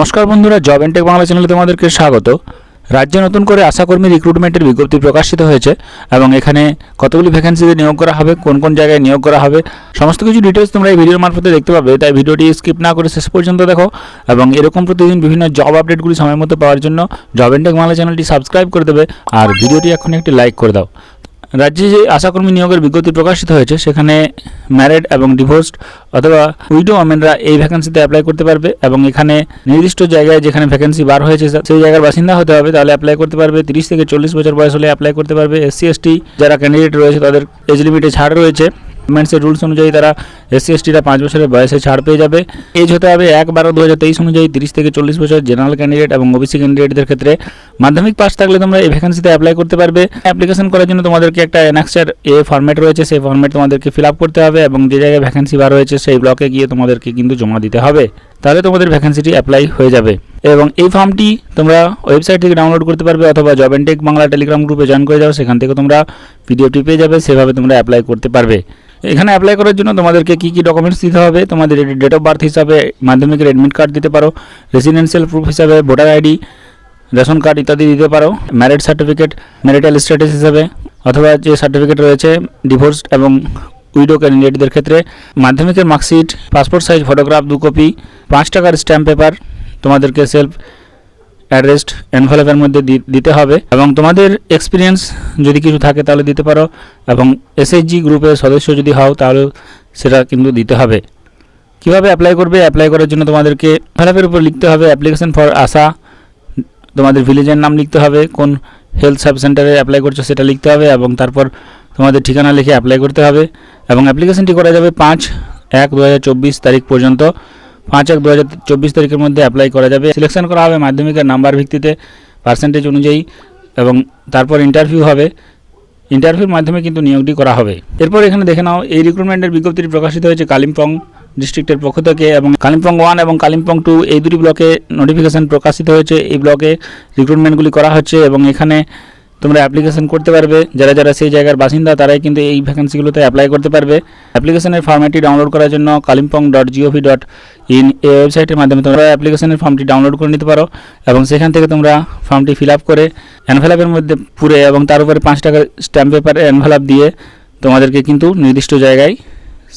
নমস্কার বন্ধুরা, job and tech Bangla চ্যানেলে তোমাদেরকে স্বাগত। রাজ্যে নতুন করে আশাকর্মী রিক্রুটমেন্টের বিজ্ঞপ্তি প্রকাশিত হয়েছে এবং এখানে কতগুলি ভ্যাকেন্সিতে নিয়োগ করা হবে, কোন কোন জায়গায় নিয়োগ করা হবে, সমস্ত কিছু ডিটেলস তোমরা এই ভিডিওর মারফতে দেখতে পাবে। তাই ভিডিওটি স্কিপ না করে শেষ পর্যন্ত দেখো এবং এরকম প্রতিদিন বিভিন্ন জব আপডেটগুলি সময় মতো পাওয়ার জন্য জব এন্ড টেক বাংলা চ্যানেলটি সাবস্ক্রাইব করে দেবে আর ভিডিওটি এখন একটি লাইক করে দাও। রাজ্যে যে আশাকর্মী নিয়োগের বিজ্ঞপ্তি প্রকাশিত হয়েছে সেখানে ম্যারিড এবং ডিভোর্সড অথবা উইডো ওমেনরা এই ভ্যাকেন্সিতে অ্যাপ্লাই করতে পারবে এবং এখানে নির্দিষ্ট জায়গায় যেখানে ভ্যাকেন্সি বার হয়েছে সেই জায়গার বাসিন্দা হতে হবে, তাহলে অ্যাপ্লাই করতে পারবে। 30 থেকে 40 বছর বয়স হলে অ্যাপ্লাই করতে পারবে। SC ST যারা ক্যান্ডিডেট রয়েছে তাদের এজ লিমিটে ছাড় রয়েছে। গভর্নমেন্টসের রুলস অনুযায়ী তারা SC STরা 5 বছরের বয়সে ছাড় পেয়ে যাবে। এজ হতে হবে 1/12/2023 অনুযায়ী 30 থেকে 40 বছর জেনারেল ক্যান্ডিডেট এবং OBC ক্যান্ডিডেটদের ক্ষেত্রে। মাধ্যমিক পাস থাকলে তোমরা এই ভ্যাকেন্সিতে অ্যাপ্লাই করতে পারবে। অ্যাপ্লিকেশন করার জন্য তোমাদেরকে একটা অ্যানাক্সার ফরম্যাট রয়েছে, সেই ফরম্যাট তোমাদেরকে ফিল আপ করতে হবে এবং যে জায়গায় ভ্যাকেন্সি বার হয়েছে সেই ব্লকে গিয়ে তোমাদেরকে কিন্তু জমা দিতে হবে, তাহলে তোমাদের ভ্যাকেন্সিটি অ্যাপ্লাই হয়ে যাবে। এবং এই ফর্মটি তোমরা ওয়েবসাইট থেকে ডাউনলোড করতে পারবে অথবা job and tech Bangla Telegram গ্রুপে জয়েন করে যাও, সেখান থেকে তোমরা পিডিএফটি পেয়ে যাবে, সেভাবে তোমরা অ্যাপ্লাই করতে পারবে। এখানে অ্যাপ্লাই করার জন্য তোমাদেরকে কী কী ডকুমেন্টস দিতে হবে, তোমাদের ডেট অফ বার্থ হিসাবে মাধ্যমিকের অ্যাডমিট কার্ড দিতে পারো, রেসিডেন্সিয়াল প্রুফ হিসাবে ভোটার আইডি, রেশন কার্ড ইত্যাদি দিতে পারো, ম্যারিড সার্টিফিকেট ম্যারিটাল স্ট্যাটাস হিসাবে, অথবা যে সার্টিফিকেট রয়েছে ডিভোর্স এবং উইডো ক্যান্ডিডেটদের ক্ষেত্রে, মাধ্যমিকের marksheet, passport size photograph 2 copy, 5 টাকার স্ট্যাম্প পেপার তোমাদেরকে সেলফ অ্যাড্রেসড এনভেলপের মধ্যে দিতে হবে এবং তোমাদের এক্সপিরিয়েন্স যদি কিছু থাকে তাহলে দিতে পারো এবং SHG গ্রুপের সদস্য যদি হও তাহলে সেটা কিন্তু দিতে হবে। কিভাবে অ্যাপ্লাই করবে? অ্যাপ্লাই করার জন্য তোমাদেরকে এনভেলপের উপর লিখতে হবে অ্যাপ্লিকেশন ফর আশা, তোমাদের ভিলেজের নাম লিখতে হবে, কোন হেলথ সাব সেন্টারে অ্যাপ্লাই করছো সেটা লিখতে হবে এবং তারপর তোমাদের ঠিকানা লিখে অ্যাপ্লাই করতে হবে এবং অ্যাপ্লিকেশনটি করা যাবে 5/1/2024 তারিখ পর্যন্ত। 5/1/2024 তারিখের মধ্যে অ্যাপ্লাই করা যাবে। সিলেকশন করা হবে মাধ্যমিকের নাম্বার ভিত্তিতে পার্সেন্টেজ অনুযায়ী এবং তারপর ইন্টারভিউ হবে। ইন্টারভিউর মাধ্যমে কিন্তু নিয়োগটি করা হবে। এরপর এখানে দেখে নাও, এই রিক্রুটমেন্টের বিজ্ঞপ্তিটি প্রকাশিত হয়েছে কালিম্পং ডিস্ট্রিক্টের পক্ষ থেকে এবং কালিম্পং 1 এবং কালিম্পং 2 এই দুটি ব্লকে নোটিফিকেশন প্রকাশিত হয়েছে। এই ব্লকে রিক্রুটমেন্টগুলি করা হচ্ছে এবং এখানে তোমরা অ্যাপ্লিকেশন করতে পারবে। যারা যারা সেই জায়গার বাসিন্দা তারাই কিন্তু এই ভ্যাকেন্সিগুলোতে অ্যাপ্লাই করতে পারবে। অ্যাপ্লিকেশনের ফর্মটি ডাউনলোড করার জন্য kalimpong.gov.in এই ওয়েবসাইটের মাধ্যমে তোমরা অ্যাপ্লিকেশনের ফর্মটি ডাউনলোড করে নিতে পারো এবং সেখান থেকে তোমরা ফর্মটি ফিল আপ করে এনভেলপের মধ্যে পুরে এবং তার উপরে 5 টাকার স্ট্যাম্প পেপার এনভেলপ দিয়ে তোমাদেরকে কিন্তু নির্দিষ্ট জায়গায়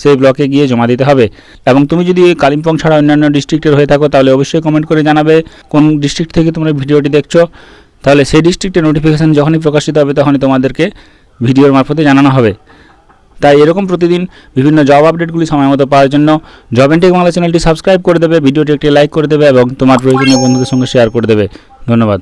সেই ব্লকে গিয়ে জমা দিতে হবে। এবং তুমি যদি কালিম্পং ছাড়া অন্যান্য ডিস্ট্রিক্টের হয়ে থাকো তাহলে অবশ্যই কমেন্ট করে জানাবে কোন ডিস্ট্রিক্ট থেকে তোমরা ভিডিওটি দেখছো, তাহলে সেই ডিস্ট্রিক্টের নোটিফিকেশান যখনই প্রকাশিত হবে তখনই তোমাদেরকে ভিডিওর মারফতে জানানো হবে। তাই এরকম প্রতিদিন বিভিন্ন জব আপডেটগুলি সময় মতো পাওয়ার জন্য জব এন্ড টেক বাংলা চ্যানেলটি সাবস্ক্রাইব করে দেবে, ভিডিওটি একটি লাইক করে দেবে এবং তোমার প্রয়োজনীয় বন্ধুদের সঙ্গে শেয়ার করে দেবে। ধন্যবাদ।